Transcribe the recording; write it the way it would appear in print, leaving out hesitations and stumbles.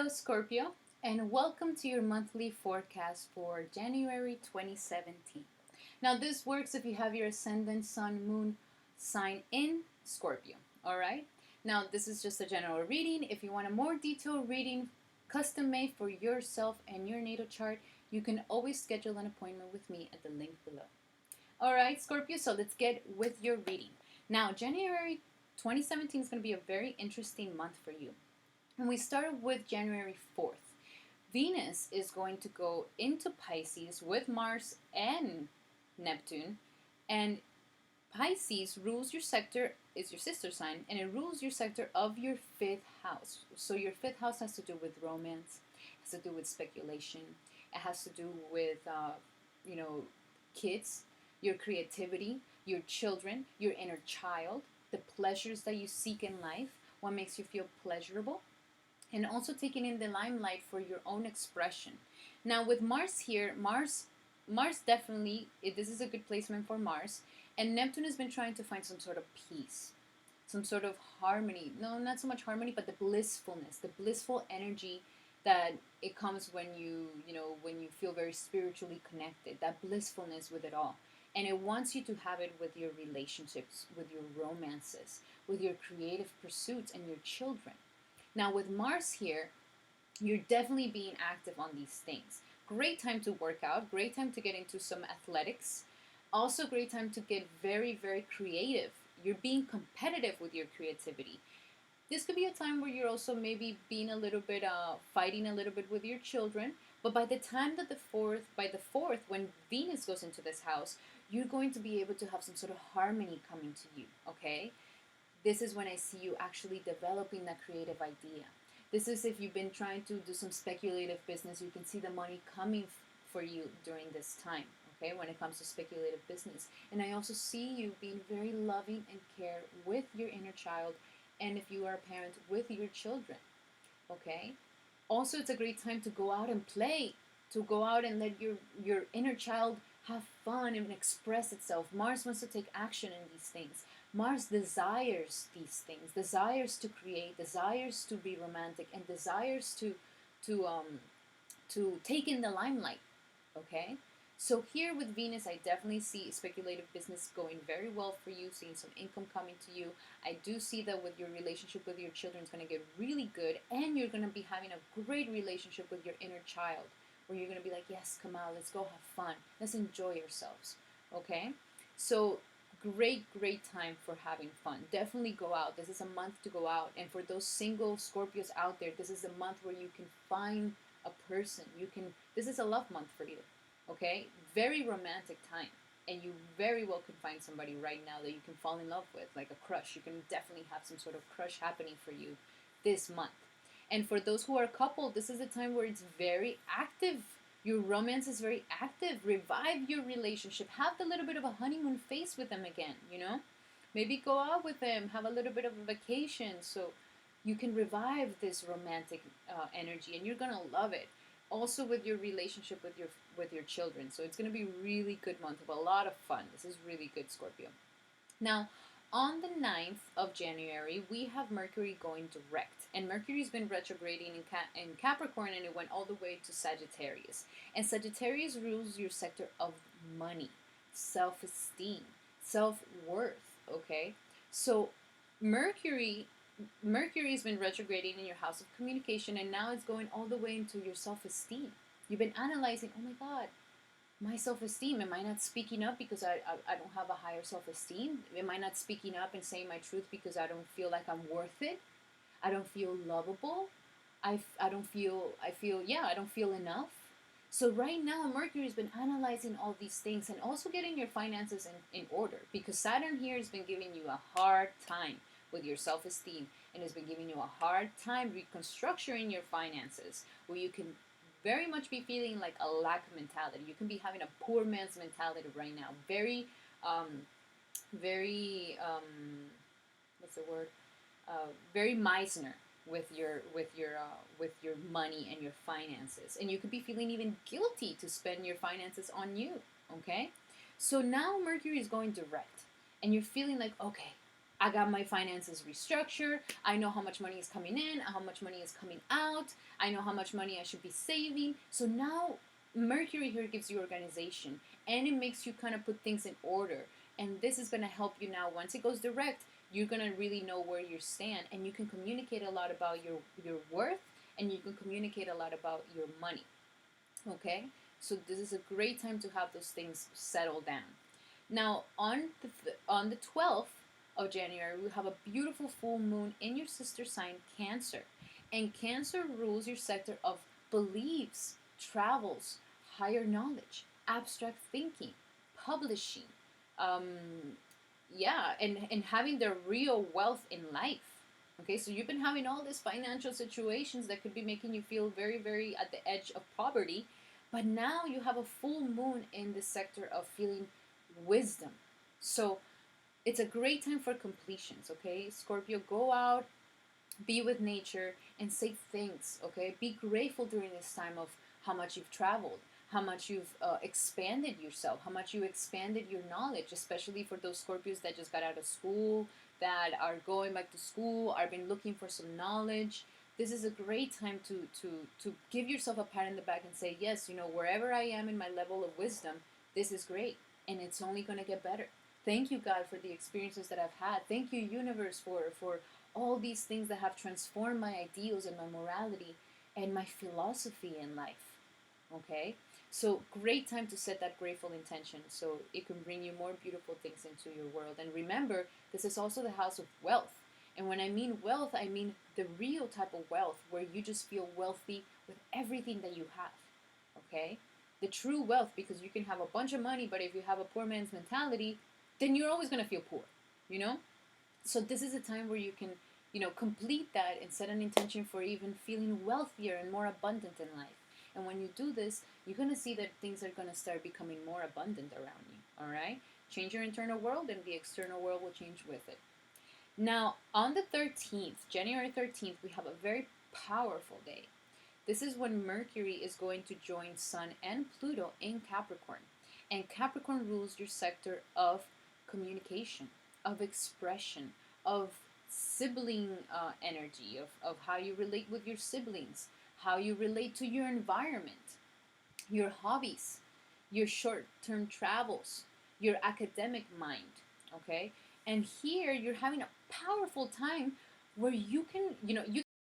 Hello, Scorpio, and welcome to your monthly forecast for January 2017. Now, this works if you have your ascendant, sun, moon sign in Scorpio. All right. Now, this is just a general reading. If you want a more detailed reading, custom made for yourself and your natal chart, you can always schedule an appointment with me at the link below. All right, Scorpio, so let's get with your reading. Now, January 2017 is going to be a very interesting month for you. And we start with January 4th. Venus is going to go into Pisces with Mars and Neptune. And Pisces rules your sector, is your sister sign, and it rules your sector of your fifth house. So your fifth house has to do with romance, has to do with speculation, it has to do with, kids, your creativity, your children, your inner child, the pleasures that you seek in life, what makes you feel pleasurable, and also taking in the limelight for your own expression. Now with Mars here, Mars definitely, this is a good placement for Mars, and Neptune has been trying to find some sort of peace, some sort of harmony. No, not so much harmony, but the blissfulness, the blissful energy that it comes when when you feel very spiritually connected, that blissfulness with it all. And it wants you to have it with your relationships, with your romances, with your creative pursuits and your children. Now with Mars here, you're definitely being active on these things. Great time to work out, great time to get into some athletics. Also great time to get very, very creative. You're being competitive with your creativity. This could be a time where you're also maybe being a little bit, fighting a little bit with your children. But by the time that by the fourth, when Venus goes into this house, you're going to be able to have some sort of harmony coming to you, okay? This is when I see you actually developing that creative idea. This is if you've been trying to do some speculative business, you can see the money coming for you during this time, okay, when it comes to speculative business. And I also see you being very loving and care with your inner child, and if you are a parent, with your children, okay? Also, it's a great time to go out and play, to go out and let your inner child have fun and express itself. Mars wants to take action in these things. Mars desires these things, desires to create, desires to be romantic, and desires to take in the limelight. Okay? So here with Venus, I definitely see speculative business going very well for you, seeing some income coming to you. I do see that with your relationship with your children, it's going to get really good, and you're going to be having a great relationship with your inner child, where you're going to be like, yes, come out, let's go have fun, let's enjoy ourselves, okay? So great time for having fun. Definitely go out. This is a month to go out, and for those single Scorpios out there, this is a month where you can find a person. This is a love month for you, okay? Very romantic time, and you very well could find somebody right now that you can fall in love with, like a crush. You can definitely have some sort of crush happening for you this month. And for those who are coupled, this is a time where it's very active. Your romance is very active. Revive your relationship. Have a little bit of a honeymoon phase with them again, Maybe go out with them, have a little bit of a vacation so you can revive this romantic energy, and you're going to love it. Also with your relationship with your children. So it's going to be a really good month of a lot of fun. This is really good, Scorpio. Now, on the 9th of January, we have Mercury going direct. And Mercury's been retrograding in Capricorn, and it went all the way to Sagittarius. And Sagittarius rules your sector of money, self-esteem, self-worth, okay? So Mercury's been retrograding in your house of communication, and now it's going all the way into your self-esteem. You've been analyzing, oh my God, my self-esteem, am I not speaking up because I don't have a higher self-esteem? Am I not speaking up and saying my truth because I don't feel like I'm worth it? I don't feel lovable. I don't feel enough. So right now, Mercury's been analyzing all these things and also getting your finances in order, because Saturn here has been giving you a hard time with your self-esteem, and has been giving you a hard time reconstructing your finances, where you can very much be feeling like a lack mentality. You can be having a poor man's mentality right now. Very, what's the word? Very Meisner with your money and your finances, and you could be feeling even guilty to spend your finances on you. Okay, so now Mercury is going direct, and you're feeling like, okay, I got my finances restructured. I know how much money is coming in, how much money is coming out. I know how much money I should be saving. So now Mercury here gives you organization, and it makes you kind of put things in order. And this is going to help you now. Once it goes direct, you're going to really know where you stand, and you can communicate a lot about your worth, and you can communicate a lot about your money. Okay? So this is a great time to have those things settle down. Now, on the 12th of January, we have a beautiful full moon in your sister sign, Cancer. And Cancer rules your sector of beliefs, travels, higher knowledge, abstract thinking, publishing, um, yeah, and having the real wealth in life. Okay, so you've been having all these financial situations that could be making you feel very, very at the edge of poverty, but now you have a full moon in the sector of feeling wisdom. So it's a great time for completions, okay? Scorpio, go out, be with nature, and say thanks, okay? Be grateful during this time of how much you've traveled, how much you've expanded yourself, how much you expanded your knowledge, especially for those Scorpios that just got out of school, that are going back to school, are been looking for some knowledge. This is a great time to give yourself a pat in the back and say, yes, you know, wherever I am in my level of wisdom, this is great, and it's only going to get better. Thank you, God, for the experiences that I've had. Thank you, universe, for all these things that have transformed my ideals and my morality and my philosophy in life. Okay? So, great time to set that grateful intention so it can bring you more beautiful things into your world. And remember, this is also the house of wealth. And when I mean wealth, I mean the real type of wealth where you just feel wealthy with everything that you have. Okay? The true wealth, because you can have a bunch of money, but if you have a poor man's mentality, then you're always going to feel poor, you know? So this is a time where you can, you know, complete that and set an intention for even feeling wealthier and more abundant in life. And when you do this, you're going to see that things are going to start becoming more abundant around you. All right? Change your internal world, and the external world will change with it. Now, on the 13th, January 13th, we have a very powerful day. This is when Mercury is going to join Sun and Pluto in Capricorn. And Capricorn rules your sector of communication, of expression, of sibling energy, of how you relate with your siblings, how you relate to your environment, your hobbies, your short term travels, your academic mind. Okay? And here you're having a powerful time where you can, you know, you